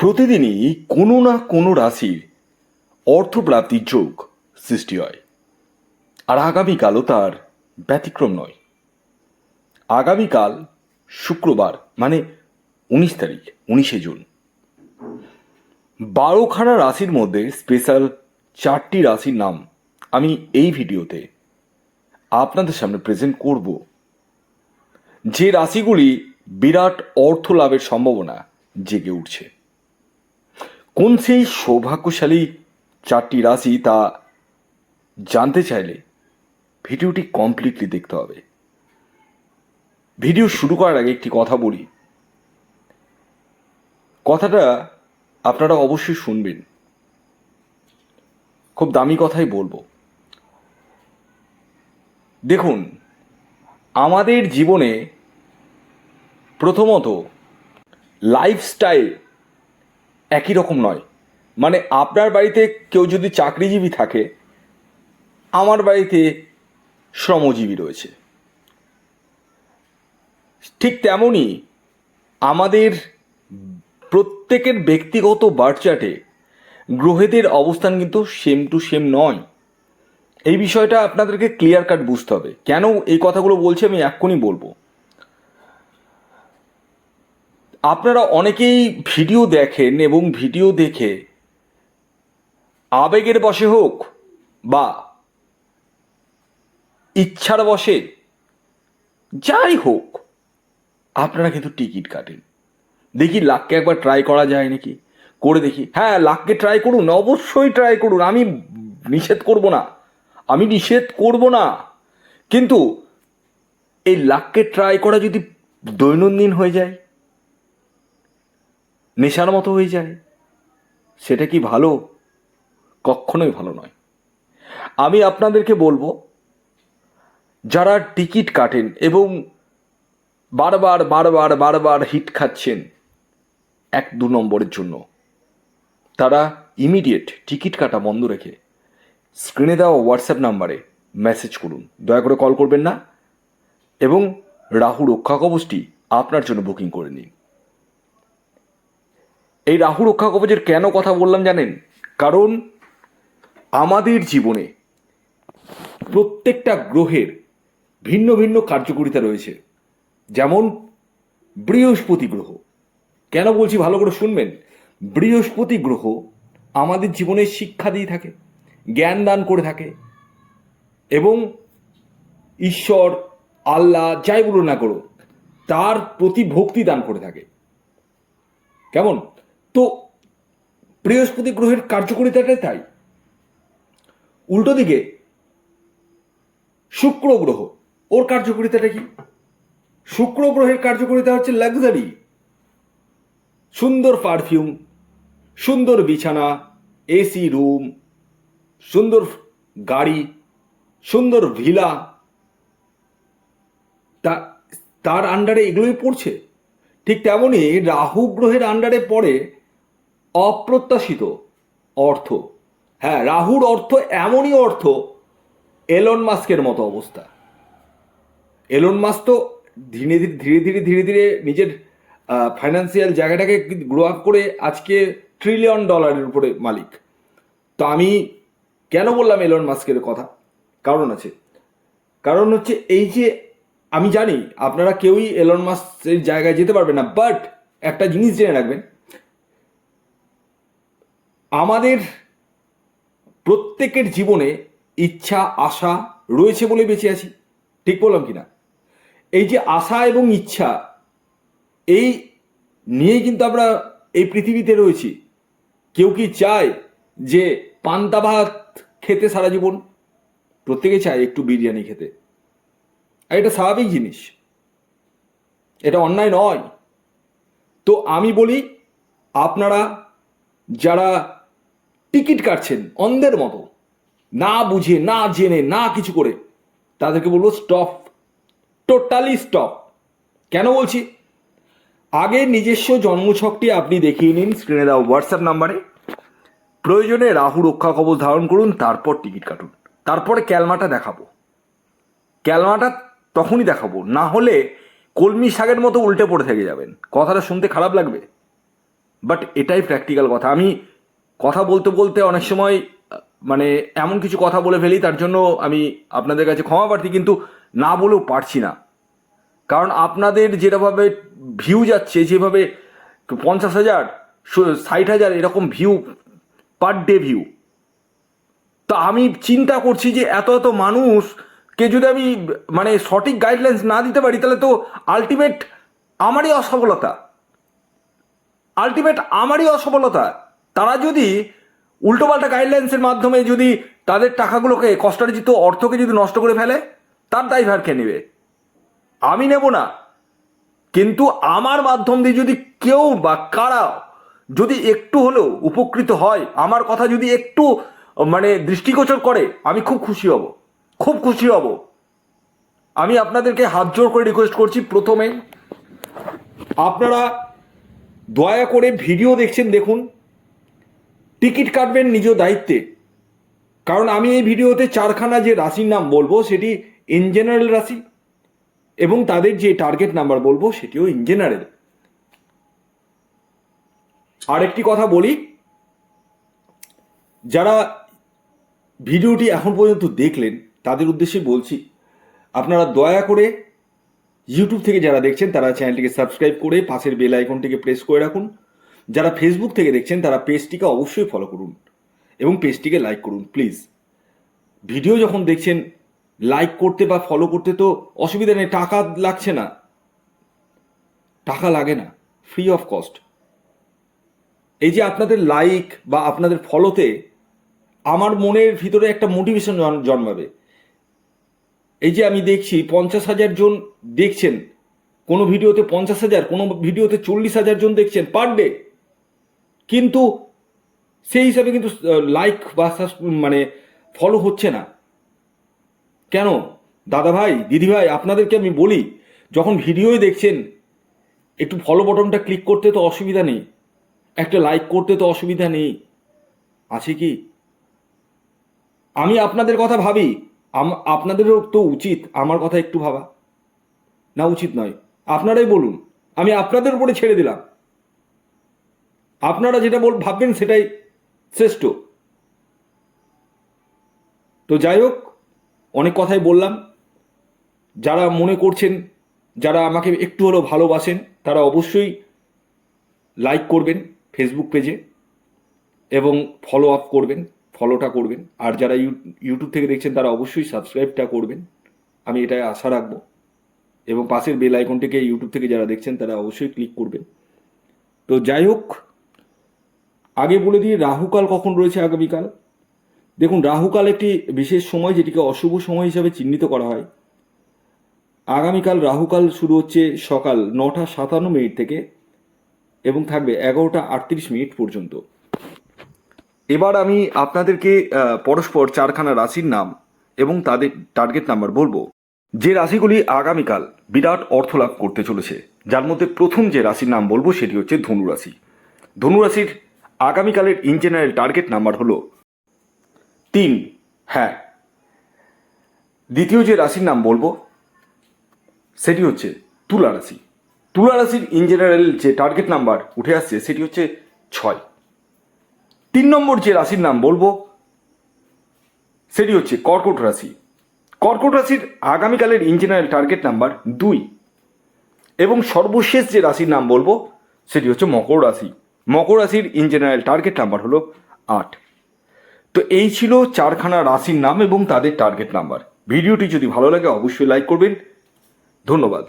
প্রতিদিনই কোনো না কোনো রাশির অর্থপ্রাপ্তির যোগ সৃষ্টি হয়, আর আগামীকালও তার ব্যতিক্রম নয়। আগামীকাল শুক্রবার মানে 19 তারিখ, 19শে জুন, 12খানা রাশির মধ্যে স্পেশাল 4টি রাশির নাম আমি এই ভিডিওতে আপনাদের সামনে প্রেজেন্ট করব, যে রাশিগুলি বিরাট অর্থ লাভের সম্ভাবনা জেগে উঠছে। কোন সেই সৌভাগ্যশালী 4টি রাশি তা জানতে চাইলে ভিডিওটি কমপ্লিটলি দেখতে হবে। ভিডিও শুরু করার আগে একটি কথা বলি, কথাটা আপনারা অবশ্যই শুনবেন, খুব দামি কথাই বলবো। দেখুন, আমাদের জীবনে প্রথমত লাইফস্টাইল একই রকম নয়। মানে আপনার বাড়িতে কেউ যদি চাকরিজীবী থাকে, আমার বাড়িতে শ্রমজীবী রয়েছে। ঠিক তেমনই আমাদের প্রত্যেকের ব্যক্তিগত বার্থ চার্টে গ্রহেদের অবস্থান কিন্তু সেম টু সেম নয়। এই বিষয়টা আপনাদেরকে ক্লিয়ার কাট বুঝতে হবে। কেন এই কথাগুলো বলছি আমি এক্ষুনি বলবো। আপনারা অনেকেই ভিডিও দেখেন এবং ভিডিও দেখে আবেগের বশে হোক বা ইচ্ছার বশে যাই হোক, আপনারা কিন্তু টিকিট কাটেন। দেখি লাককে একবার ট্রাই করা যায় নাকি, করে দেখি। হ্যাঁ, লাককে ট্রাই করুন, অবশ্যই ট্রাই করুন, আমি নিষেধ করব না, কিন্তু এই লাককে ট্রাই করা যদি দৈনন্দিন হয়ে যায়, নেশার মতো হয়ে যায়, সেটা কি ভালো? কখনোই ভালো নয়। আমি আপনাদেরকে বলবো, যারা টিকিট কাটেন এবং বারবার বারবার বারবার হিট খাচ্ছেন 1-2 নম্বরের জন্য, তারা ইমিডিয়েট টিকিট কাটা বন্ধ রেখে স্ক্রিনে দেওয়া হোয়াটসঅ্যাপ নাম্বারে মেসেজ করুন। দয়া করে কল করবেন না, এবং রাহু রক্ষা কবচটি আপনার জন্য বুকিং করে নিন। এই রাহু রক্ষা কবচের কেন কথা বললাম জানেন? কারণ আমাদের জীবনে প্রত্যেকটা গ্রহের ভিন্ন ভিন্ন কার্যকারিতা রয়েছে। যেমন বৃহস্পতি গ্রহ, কেন বলছি ভালো করে শুনবেন। বৃহস্পতি গ্রহ আমাদের জীবনে শিক্ষা দিয়ে থাকে, জ্ঞান দান করে থাকে, এবং ঈশ্বর, আল্লাহ যাই বলুন না করো, তার প্রতি ভক্তি দান করে থাকে। কেমন? তো বৃহস্পতি গ্রহের কার্যকারিতাটাই তাই। উল্টো দিকে শুক্র গ্রহ, ওর কার্যকারিতাটা কি? শুক্র গ্রহের কার্যকারিতা হচ্ছে লাক্সারি, সুন্দর পারফিউম, সুন্দর বিছানা, এসি রুম, সুন্দর গাড়ি, সুন্দর ভিলা, তার আন্ডারে এগুলোই পড়ছে। ঠিক তেমনই রাহু গ্রহের আন্ডারে পড়ে অপ্রত্যাশিত অর্থ। হ্যাঁ, রাহুর অর্থ এমনই অর্থ, এলন মাস্কের মতো অবস্থা। এলন মাস্ক তো ধীরে ধীরে ধীরে ধীরে নিজের ফাইন্যান্সিয়াল জায়গাটাকে গ্রো আপ করে আজকে $1 ট্রিলিয়ন উপরে মালিক। তো আমি কেন বললাম এলন মাস্কের কথা? কারণ আছে। কারণ হচ্ছে এই যে, আমি জানি আপনারা কেউই এলন মাস্কের জায়গায় যেতে পারবে না, বাট একটা জিনিস জেনে রাখবেন, আমাদের প্রত্যেকের জীবনে ইচ্ছা আশা রয়েছে বলে বেঁচে আছি। ঠিক বললাম কিনা? এই যে আশা এবং ইচ্ছা, এই নিয়েই কিন্তু আমরা এই পৃথিবীতে রয়েছি। কেউ কি চায় যে পান্তা ভাত খেতে সারা জীবন? প্রত্যেকে চায় একটু বিরিয়ানি খেতে, আর এটা স্বাভাবিক জিনিস, এটা অন্যায় নয়। তো আমি বলি, আপনারা যারা টিকিট কাটছেন অন্ধের মতো, না বুঝে না জেনে না কিছু করে, তাদেরকে বলবো স্টপ, টোটালি স্টপ। কেন বলছি? আগে নিজস্ব জন্মছকটি আপনি দেখিয়ে নিন স্ক্রিনে দেওয়া হোয়াটসঅ্যাপ নাম্বারে। প্রয়োজনে রাহু রক্ষা কবচ ধারণ করুন, তারপর টিকিট কাটুন। তারপরে ক্যালমাটা দেখাবো, ক্যালমাটা তখনই দেখাবো, না হলে কলমি শাকের মতো উল্টে পড়ে থেকে যাবেন। কথাটা শুনতে খারাপ লাগবে, বাট এটাই প্র্যাকটিক্যাল কথা। আমি কথা বলতে বলতে অনেক সময় মানে এমন কিছু কথা বলে ফেলি, তার জন্য আমি আপনাদের কাছে ক্ষমা প্রার্থী, কিন্তু না বলেও পারছি না। কারণ আপনাদের যেভাবে ভিউ যাচ্ছে, যেভাবে 50,000 60,000 এরকম ভিউ পার ডে ভিউ, তো আমি চিন্তা করছি যে এত এত মানুষকে যদি আমি মানে সঠিক গাইডলাইন্স না দিতে পারি, তাহলে তো আলটিমেট আমারই অসফলতা। তারা যদি উল্টোপাল্টা গাইডলাইন্সের মাধ্যমে যদি তাদের টাকাগুলোকে, কষ্টার্জিত অর্থকে যদি নষ্ট করে ফেলে, তার দায়ভার কে নেবে? আমি নেব না। কিন্তু আমার মাধ্যম দিয়ে যদি কেউ বা কারা যদি একটু হলেও উপকৃত হয়, আমার কথা যদি একটু মানে দৃষ্টিগোচর করে, আমি খুব খুশি হব। আমি আপনাদেরকে হাত জোড় করে রিকোয়েস্ট করছি, প্রথমে আপনারা দয়া করে ভিডিও দেখছেন, দেখুন, টিকিট কাটবেন নিজ দায়িত্বে। কারণ আমি এই ভিডিওতে 4খানা যে রাশির নাম বলবো সেটি ইন জেনারেল রাশি, এবং তাদের যে টার্গেট নাম্বার বলবো সেটিও ইন জেনারেল। আরেকটি কথা বলি, যারা ভিডিওটি এখন পর্যন্ত দেখলেন তাদের উদ্দেশ্যে বলছি, আপনারা দয়া করে ইউটিউব থেকে যারা দেখছেন তারা চ্যানেলটিকে সাবস্ক্রাইব করে পাশের বেল আইকনটিকে প্রেস করে রাখুন। যারা ফেসবুক থেকে দেখছেন তারা পেজটিকে অবশ্যই ফলো করুন এবং পেজটিকে লাইক করুন প্লিজ। ভিডিও যখন দেখছেন লাইক করতে বা ফলো করতে তো অসুবিধা নেই, টাকা লাগছে না, টাকা লাগে না, ফ্রি অফ কস্ট। এই যে আপনাদের লাইক বা আপনাদের ফলোতে আমার মনের ভিতরে একটা মোটিভেশন জন্মাবে। এই যে আমি দেখছি 50,000 জন দেখছেন কোনো ভিডিওতে, 50,000 কোনো ভিডিওতে 40,000 জন দেখছেন পার ডে, কিন্তু সেই হিসাবে কিন্তু লাইক বা মানে ফলো হচ্ছে না কেন? দাদা ভাই, দিদি ভাই, আপনাদেরকে আমি বলি, যখন ভিডিওই দেখছেন একটু ফলো বটনটা ক্লিক করতে তো অসুবিধা নেই, একটা লাইক করতে তো অসুবিধা নেই, আছে কি? আমি আপনাদের কথা ভাবি, আপনাদেরও তো উচিত আমার কথা একটু ভাবা, না উচিত নয়? আপনারাই বলুন, আমি আপনাদের উপরে ছেড়ে দিলাম, আপনারা যেটা ভাববেন সেটাই শ্রেষ্ঠ। তো যাই হোক, অনেক কথাই বললাম। যারা মনে করছেন, যারা আমাকে একটু হলেও ভালোবাসেন, তারা অবশ্যই লাইক করবেন ফেসবুক পেজে এবং ফলোটা করবেন। আর যারা ইউটিউব থেকে দেখছেন তারা অবশ্যই সাবস্ক্রাইবটা করবেন, আমি এটাই আশা রাখবো। এবং পাশের বেল আইকনটিকে ইউটিউব থেকে যারা দেখছেন তারা অবশ্যই ক্লিক করবেন। তো যাই হোক, আগে বলে দিই রাহুকাল কখন রয়েছে আগামীকাল। দেখুন, রাহুকাল একটি বিশেষ সময় যেটিকে অশুভ সময় হিসাবে চিহ্নিত করা হয়। আগামীকাল রাহুকাল শুরু হচ্ছে সকাল 9:57 থেকে এবং থাকবে 11:38 পর্যন্ত। এবার আমি আপনাদেরকে পরস্পর 4খানা রাশির নাম এবং তাদের টার্গেট নাম্বার বলবো, যে রাশিগুলি আগামীকাল বিরাট অর্থ লাভ করতে চলেছে। যার মধ্যে প্রথম যে রাশির নাম বলবো সেটি হচ্ছে ধনুরাশি। ধনুরাশির আগামীকালের ইন জেনারেল টার্গেট নাম্বার হলো 3। হ্যাঁ, দ্বিতীয় যে রাশির নাম বলবো সেটি হচ্ছে তুলা রাশি। তুলা রাশির ইন জেনারেল যে টার্গেট নাম্বার উঠে আসছে সেটি হচ্ছে 6। 3 নম্বর যে রাশির নাম বলবো সেটি হচ্ছে কর্কট রাশি। কর্কট রাশির আগামীকালের ইন জেনারেল টার্গেট নাম্বার 2। এবং সর্বশেষ যে রাশির নাম বলবো সেটি হচ্ছে মকর রাশি। মকর রাশির ইন জেনারেল টার্গেট নাম্বার হলো 8। তো এই ছিল 4খানা রাশির নাম এবং তাদের টার্গেট নাম্বার। ভিডিওটি যদি ভালো লাগে অবশ্যই লাইক করবেন। ধন্যবাদ।